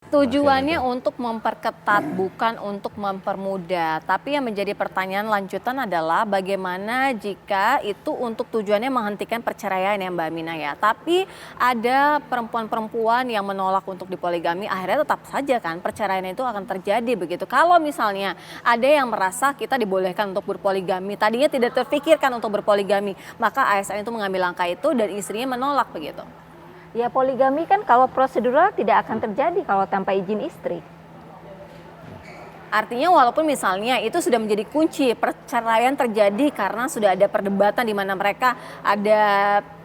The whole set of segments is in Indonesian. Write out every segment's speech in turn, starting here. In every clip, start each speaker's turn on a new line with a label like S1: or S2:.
S1: Tujuannya untuk memperketat, bukan untuk mempermudah. Tapi yang menjadi pertanyaan lanjutan adalah bagaimana jika itu untuk tujuannya menghentikan perceraian ya Mbak Aminah ya. Tapi ada perempuan-perempuan yang menolak untuk dipoligami, akhirnya tetap saja kan perceraian itu akan terjadi begitu. Kalau misalnya ada yang merasa kita dibolehkan untuk berpoligami, tadinya tidak terfikirkan untuk berpoligami, maka ASN itu mengambil langkah itu dan istrinya menolak begitu.
S2: Ya poligami kan kalau prosedural tidak akan terjadi kalau tanpa izin istri.
S1: Artinya walaupun misalnya itu sudah menjadi kunci perceraian terjadi karena sudah ada perdebatan di mana mereka ada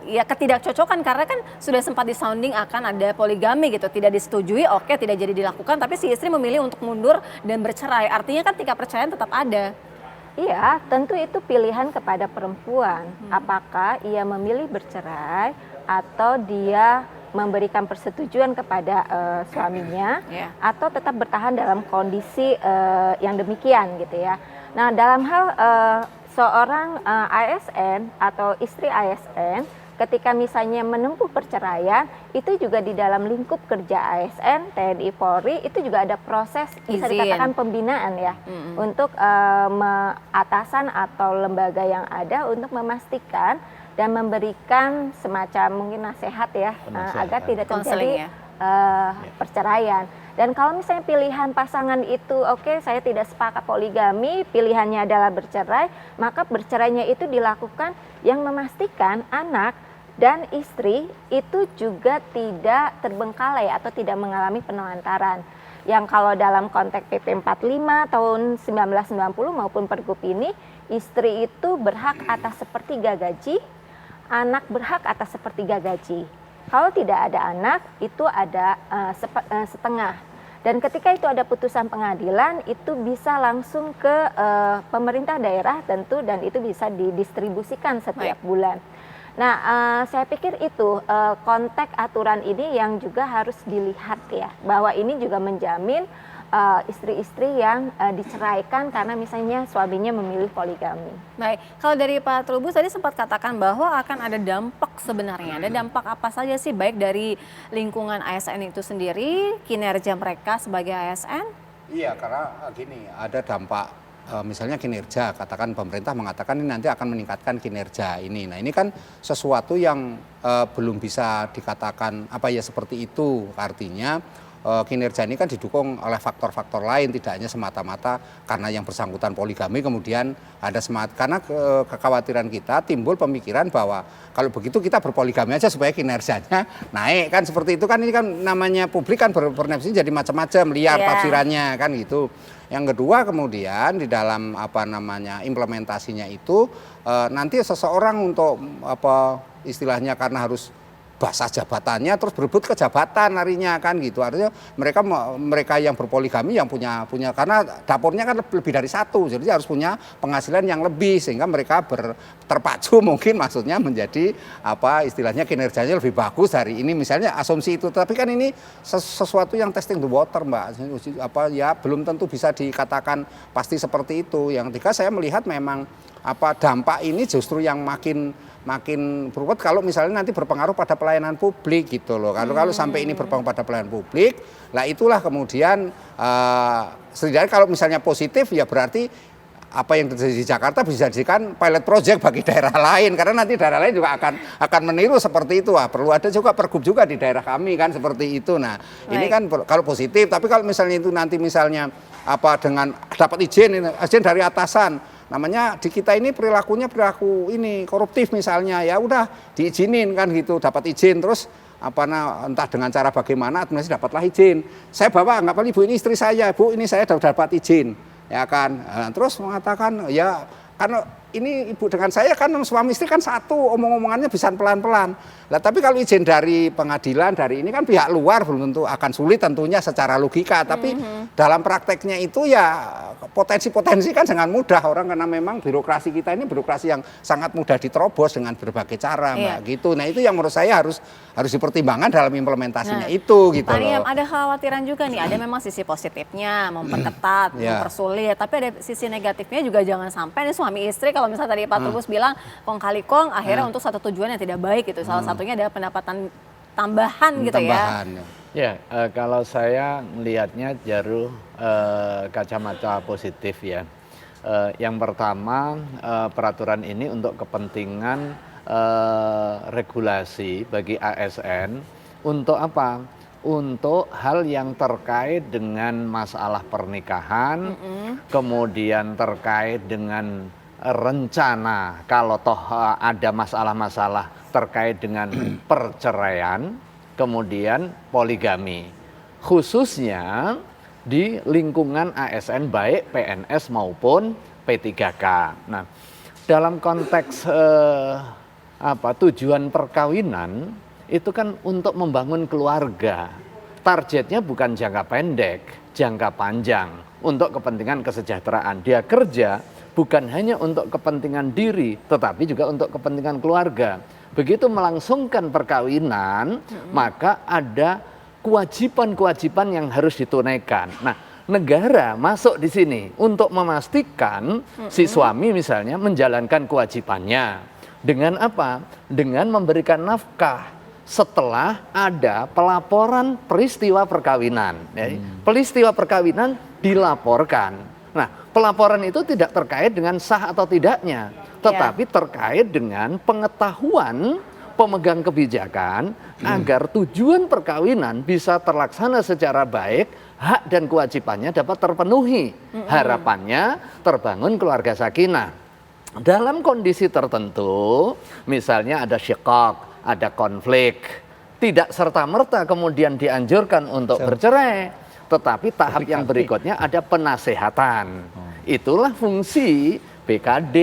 S1: ya ketidakcocokan karena kan sudah sempat disounding akan ada poligami gitu, tidak disetujui, oke tidak jadi dilakukan, tapi si istri memilih untuk mundur dan bercerai. Artinya kan tingkat perceraian tetap ada.
S2: Iya, tentu itu pilihan kepada perempuan. Apakah ia memilih bercerai atau dia memberikan persetujuan kepada suaminya, atau tetap bertahan dalam kondisi yang demikian gitu ya. Nah, dalam hal seorang ASN atau istri ASN, ketika misalnya menempuh perceraian, itu juga di dalam lingkup kerja ASN, TNI, Polri, itu juga ada proses bisa dikatakan pembinaan ya, untuk atasan atau lembaga yang ada untuk memastikan dan memberikan semacam mungkin nasihat ya, agar tidak terjadi perceraian. Dan kalau misalnya pilihan pasangan itu oke, saya tidak sepakat poligami, pilihannya adalah bercerai, maka bercerainya itu dilakukan yang memastikan anak dan istri itu juga tidak terbengkalai atau tidak mengalami penelantaran. Yang kalau dalam konteks PP 45 tahun 1990 maupun Pergub ini, istri itu berhak atas sepertiga gaji, anak berhak atas sepertiga gaji. Kalau tidak ada anak, itu ada setengah. Dan ketika itu ada putusan pengadilan, itu bisa langsung ke pemerintah daerah tentu, dan itu bisa didistribusikan setiap bulan. Nah, saya pikir itu konteks aturan ini yang juga harus dilihat ya, bahwa ini juga menjamin istri-istri yang diceraikan karena misalnya suaminya memilih poligami.
S1: Baik, kalau dari Pak Trubus tadi sempat katakan bahwa akan ada dampak sebenarnya. Ada dampak apa saja sih baik dari lingkungan ASN itu sendiri, kinerja mereka sebagai ASN?
S3: Iya, karena gini, ada dampak misalnya kinerja, katakan pemerintah mengatakan ini nanti akan meningkatkan kinerja ini. Nah, ini kan sesuatu yang belum bisa dikatakan apa ya seperti itu, artinya kinerja ini kan didukung oleh faktor-faktor lain, tidak hanya semata-mata karena yang bersangkutan poligami kemudian ada semangat, karena kekhawatiran kita timbul pemikiran bahwa kalau begitu kita berpoligami aja supaya kinerjanya naik kan, seperti itu kan. Ini kan namanya publik kan bernafsu jadi macam-macam, liar tafsirannya kan gitu. Yang kedua kemudian di dalam implementasinya itu nanti seseorang untuk istilahnya karena harus basah jabatannya terus berebut ke jabatan larinya kan gitu. Artinya mereka yang berpoligami yang punya karena dapurnya kan lebih dari satu, jadi harus punya penghasilan yang lebih sehingga mereka terpacu mungkin maksudnya menjadi istilahnya kinerjanya lebih bagus hari ini misalnya, asumsi itu. Tapi kan ini sesuatu yang testing the water Mbak, ya belum tentu bisa dikatakan pasti seperti itu. Yang ketiga saya melihat memang dampak ini justru yang makin beruat kalau misalnya nanti berpengaruh pada pelayanan publik gitu loh. Kalau sampai ini berpengaruh pada pelayanan publik, lah itulah kemudian setidaknya kalau misalnya positif ya berarti apa yang terjadi di Jakarta bisa dijadikan pilot project bagi daerah lain, karena nanti daerah lain juga akan meniru seperti itu. Perlu ada juga pergub juga di daerah kami kan seperti itu. Nah, ini kan kalau positif, tapi kalau misalnya itu nanti misalnya dengan dapat izin dari atasan, namanya di kita ini perilaku ini koruptif misalnya, ya udah diizinin kan gitu, dapat izin terus entah dengan cara bagaimana administrasi dapatlah izin. Saya bawa anggaplah ibu ini istri saya, bu ini saya sudah dapat izin, ya kan. Terus mengatakan ya karena ini ibu dengan saya kan suami istri kan satu, omong-omongannya bisa pelan-pelan. Lah tapi kalau izin dari pengadilan dari ini kan pihak luar belum tentu akan sulit tentunya secara logika, tapi dalam prakteknya itu ya potensi-potensi kan dengan mudah orang, karena memang birokrasi kita ini birokrasi yang sangat mudah diterobos dengan berbagai cara Mbak gitu. Nah, itu yang menurut saya harus dipertimbangkan dalam implementasinya itu gitu
S1: Pak Riam,
S3: loh.
S1: ada khawatiran juga nih, ada memang sisi positifnya memperketat, mempersulit, tapi ada sisi negatifnya juga, jangan sampai nih suami istri kalau misalnya tadi Pak Trubus bilang kong kali kong akhirnya untuk satu tujuan yang tidak baik gitu. Salah satunya adalah pendapatan tambahan gitu ya.
S4: Ya, kalau saya melihatnya Jaru kacamata positif ya. Yang pertama, peraturan ini untuk kepentingan regulasi bagi ASN untuk apa? Untuk hal yang terkait dengan masalah pernikahan, kemudian terkait dengan rencana kalau toh ada masalah-masalah terkait dengan perceraian, kemudian poligami, khususnya di lingkungan ASN baik PNS maupun P3K. Nah, dalam konteks tujuan perkawinan itu kan untuk membangun keluarga. Targetnya bukan jangka pendek, jangka panjang untuk kepentingan kesejahteraan. Dia kerja bukan hanya untuk kepentingan diri, tetapi juga untuk kepentingan keluarga. Begitu melangsungkan perkawinan, maka ada kewajiban-kewajiban yang harus ditunaikan. Nah, negara masuk di sini untuk memastikan si suami misalnya menjalankan kewajibannya. Dengan apa? Dengan memberikan nafkah setelah ada pelaporan peristiwa perkawinan. Peristiwa perkawinan dilaporkan. Nah, pelaporan itu tidak terkait dengan sah atau tidaknya, tetapi terkait dengan pengetahuan pemegang kebijakan agar tujuan perkawinan bisa terlaksana secara baik, hak dan kewajibannya dapat terpenuhi. Harapannya terbangun keluarga sakinah. Dalam kondisi tertentu, misalnya ada syikok, ada konflik, tidak serta-merta kemudian dianjurkan untuk bercerai, tetapi tahap yang berikutnya ada penasehatan. Itulah fungsi BKD.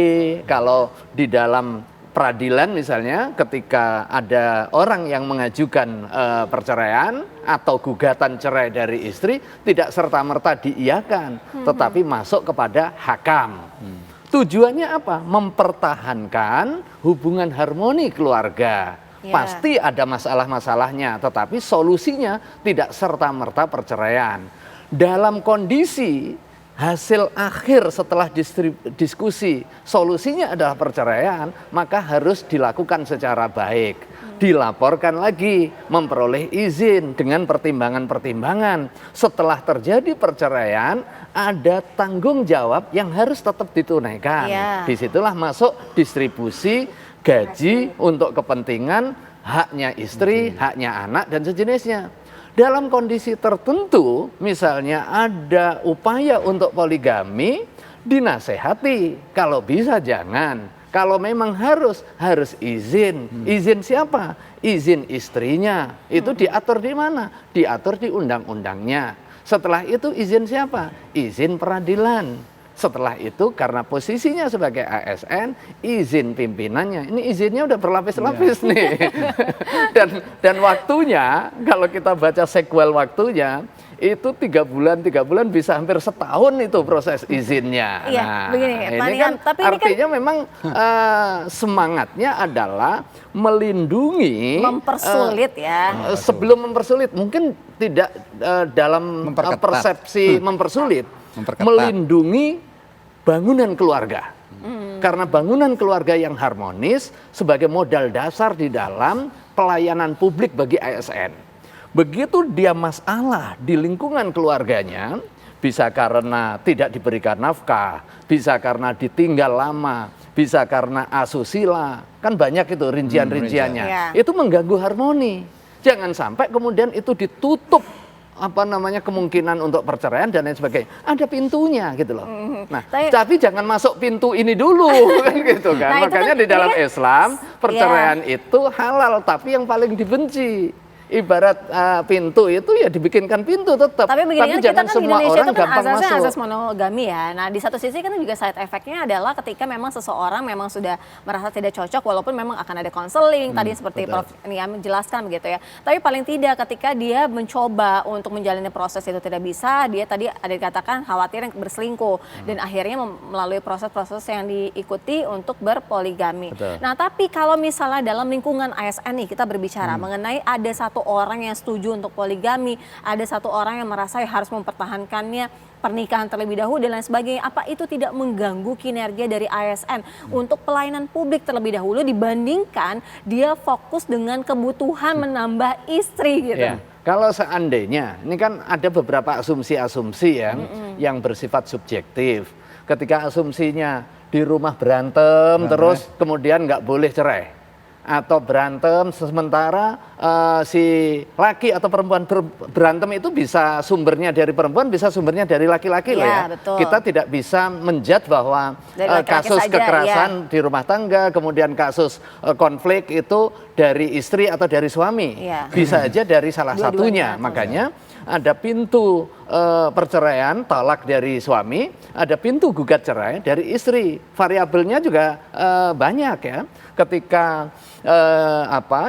S4: Kalau di dalam peradilan misalnya ketika ada orang yang mengajukan perceraian atau gugatan cerai dari istri, tidak serta-merta diiyakan, tetapi masuk kepada hakam. Tujuannya apa? Mempertahankan hubungan harmoni keluarga. Pasti ada masalah-masalahnya, tetapi solusinya tidak serta-merta perceraian. Dalam kondisi hasil akhir setelah diskusi, solusinya adalah perceraian, maka harus dilakukan secara baik. Dilaporkan lagi, memperoleh izin dengan pertimbangan-pertimbangan. Setelah terjadi perceraian, ada tanggung jawab yang harus tetap ditunaikan. Disitulah masuk distribusi gaji untuk kepentingan haknya istri, haknya anak, dan sejenisnya. Dalam kondisi tertentu, misalnya ada upaya untuk poligami, dinasehati. Kalau bisa jangan. Kalau memang harus izin. Izin siapa? Izin istrinya. Itu diatur di mana? Diatur di undang-undangnya. Setelah itu izin siapa? Izin peradilan. Setelah itu karena posisinya sebagai ASN, izin pimpinannya. Ini izinnya udah berlapis-lapis nih. dan waktunya, kalau kita baca sequel waktunya, itu 3 bulan bisa hampir setahun itu proses izinnya.
S1: Nah, begini,
S4: ini kan
S1: tapi
S4: artinya ini kan, memang semangatnya adalah melindungi,
S1: mempersulit
S4: sebelum mempersulit, mungkin tidak dalam persepsi mempersulit, melindungi bangunan keluarga. Karena bangunan keluarga yang harmonis sebagai modal dasar di dalam pelayanan publik bagi ASN. Begitu dia masalah di lingkungan keluarganya, bisa karena tidak diberikan nafkah, bisa karena ditinggal lama, bisa karena asusila, kan banyak itu rincian-rinciannya. Itu mengganggu harmoni. Jangan sampai kemudian itu ditutup kemungkinan untuk perceraian dan lain sebagainya. Ada pintunya gitu loh. Nah, tapi jangan masuk pintu ini dulu kan gitu kan.
S1: Nah,
S4: makanya di dalam Islam perceraian itu halal, tapi yang paling dibenci. Ibarat pintu itu ya dibikinkan pintu tetap.
S1: Tapi begini,
S4: jangan
S1: kita kan
S4: semua
S1: Indonesia
S4: orang
S1: itu kan
S4: gampang masuk.
S1: asas monogami ya. Nah, di satu sisi kan juga side effect-nya adalah ketika memang seseorang memang sudah merasa tidak cocok, walaupun memang akan ada konseling tadi seperti Prof. Niam menjelaskan begitu ya. Tapi paling tidak ketika dia mencoba untuk menjalani proses itu tidak bisa, dia tadi ada dikatakan khawatir yang berselingkuh dan akhirnya melalui proses-proses yang diikuti untuk berpoligami. Nah, tapi kalau misalnya dalam lingkungan ASN nih kita berbicara mengenai ada satu orang yang setuju untuk poligami, ada satu orang yang merasa harus mempertahankannya pernikahan terlebih dahulu dan lain sebagainya. Apa itu tidak mengganggu kinerja dari ASN untuk pelayanan publik terlebih dahulu dibandingkan dia fokus dengan kebutuhan menambah istri gitu?
S4: Kalau seandainya, ini kan ada beberapa asumsi-asumsi yang bersifat subjektif. Ketika asumsinya di rumah berantem terus kemudian nggak boleh cerai. Atau berantem sementara si laki atau perempuan berantem itu bisa sumbernya dari perempuan, bisa sumbernya dari laki-laki loh ya.
S1: Betul.
S4: Kita tidak bisa menjudge bahwa kasus
S1: saja,
S4: kekerasan di rumah tangga, kemudian kasus konflik itu dari istri atau dari suami. Bisa aja dari salah satunya. Makanya ada pintu perceraian, talak dari suami, ada pintu gugat cerai dari istri. Variabelnya juga banyak ya. Ketika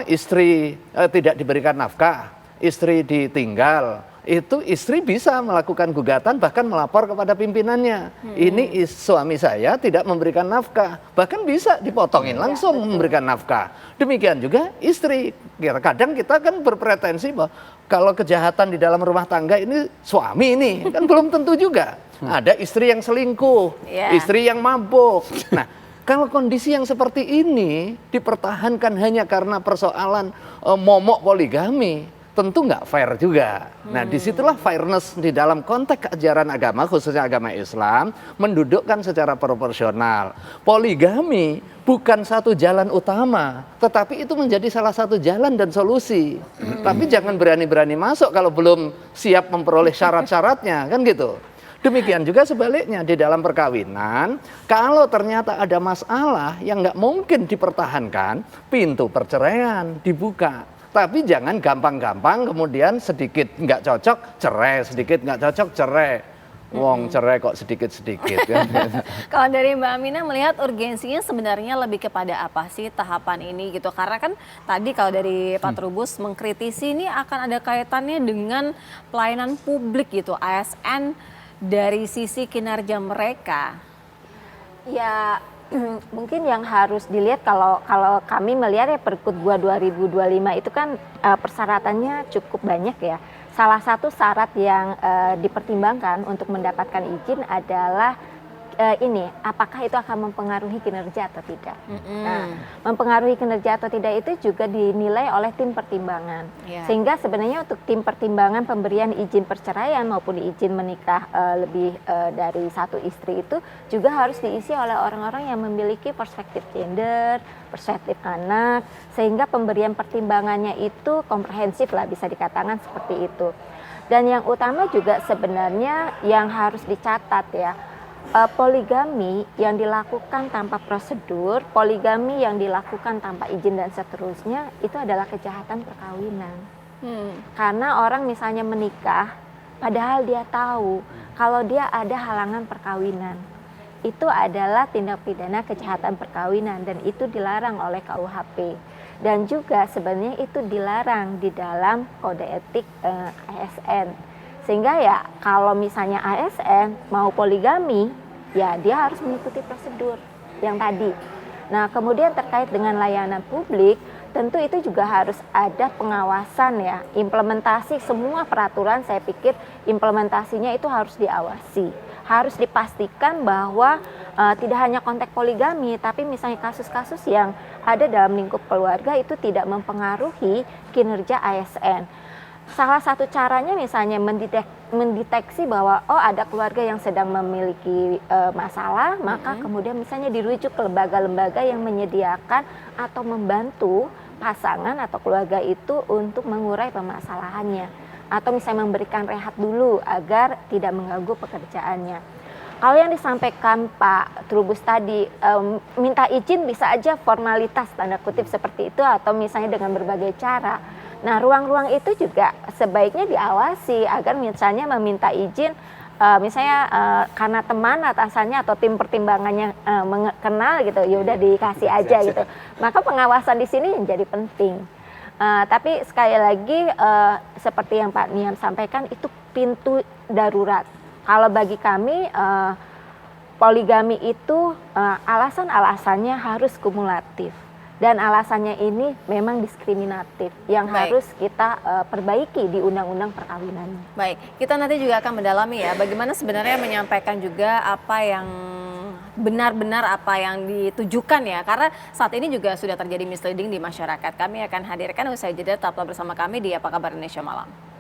S4: istri tidak diberikan nafkah, istri ditinggal, itu istri bisa melakukan gugatan bahkan melapor kepada pimpinannya. Ini suami saya tidak memberikan nafkah, bahkan bisa dipotongin langsung memberikan nafkah. Demikian juga istri. Kadang kita kan berpretensi bahwa kalau kejahatan di dalam rumah tangga ini suami ini, kan belum tentu juga. Ada istri yang selingkuh, istri yang mabuk. Nah, kalau kondisi yang seperti ini dipertahankan hanya karena persoalan momok poligami, tentu nggak fair juga. Nah, disitulah fairness di dalam konteks ajaran agama, khususnya agama Islam, mendudukkan secara proporsional. Poligami bukan satu jalan utama, tetapi itu menjadi salah satu jalan dan solusi. Tapi jangan berani-berani masuk kalau belum siap memperoleh syarat-syaratnya, kan gitu. Demikian juga sebaliknya di dalam perkawinan, kalau ternyata ada masalah yang nggak mungkin dipertahankan, pintu perceraian dibuka. Tapi jangan gampang-gampang kemudian sedikit nggak cocok cerai, sedikit nggak cocok cerai. Wong cerai kok sedikit-sedikit. Kan?
S1: Kalau dari Mbak Aminah melihat urgensinya sebenarnya lebih kepada apa sih tahapan ini gitu? Karena kan tadi kalau dari Pak Trubus mengkritisi ini akan ada kaitannya dengan pelayanan publik gitu, ASN. Dari sisi kinerja mereka,
S2: ya mungkin yang harus dilihat kalau kami melihat ya Perkut 2 2025 itu kan persyaratannya cukup banyak ya. Salah satu syarat yang dipertimbangkan untuk mendapatkan izin adalah apakah itu akan mempengaruhi kinerja atau tidak. Nah, mempengaruhi kinerja atau tidak itu juga dinilai oleh tim pertimbangan. Sehingga sebenarnya untuk tim pertimbangan pemberian izin perceraian maupun izin menikah lebih dari satu istri itu juga harus diisi oleh orang-orang yang memiliki perspektif gender, perspektif anak, sehingga pemberian pertimbangannya itu komprehensif lah, bisa dikatakan seperti itu. Dan yang utama juga sebenarnya yang harus dicatat ya, poligami yang dilakukan tanpa prosedur, poligami yang dilakukan tanpa izin dan seterusnya itu adalah kejahatan perkawinan. Karena orang misalnya menikah, padahal dia tahu kalau dia ada halangan perkawinan, itu adalah tindak pidana kejahatan perkawinan dan itu dilarang oleh KUHP. Dan juga sebenarnya itu dilarang di dalam kode etik ASN. Sehingga ya kalau misalnya ASN mau poligami, ya dia harus mengikuti prosedur yang tadi. Nah, kemudian terkait dengan layanan publik, tentu itu juga harus ada pengawasan ya. Implementasi semua peraturan, saya pikir implementasinya itu harus diawasi. Harus dipastikan bahwa tidak hanya konteks poligami, tapi misalnya kasus-kasus yang ada dalam lingkup keluarga itu tidak mempengaruhi kinerja ASN. Salah satu caranya misalnya mendeteksi bahwa ada keluarga yang sedang memiliki masalah, maka kemudian misalnya dirujuk ke lembaga-lembaga yang menyediakan atau membantu pasangan atau keluarga itu untuk mengurai permasalahannya, atau misalnya memberikan rehat dulu agar tidak mengganggu pekerjaannya. Kalau yang disampaikan Pak Trubus tadi, minta izin bisa aja formalitas tanda kutip seperti itu, atau misalnya dengan berbagai cara. Nah, ruang-ruang itu juga sebaiknya diawasi agar misalnya meminta izin, misalnya karena teman atasannya atau tim pertimbangannya kenal gitu, ya udah dikasih aja gitu. Maka pengawasan di sini menjadi penting. Tapi sekali lagi seperti yang Pak Niam sampaikan, itu pintu darurat. Kalau bagi kami poligami itu alasan-alasannya harus kumulatif. Dan alasannya ini memang diskriminatif yang harus kita perbaiki di undang-undang perkawinannya.
S1: Baik, kita nanti juga akan mendalami ya bagaimana sebenarnya menyampaikan juga apa yang benar-benar apa yang ditujukan ya, karena saat ini juga sudah terjadi misleading di masyarakat. Kami akan hadirkan usai jeda, tetaplah bersama kami di Apa Kabar Indonesia Malam.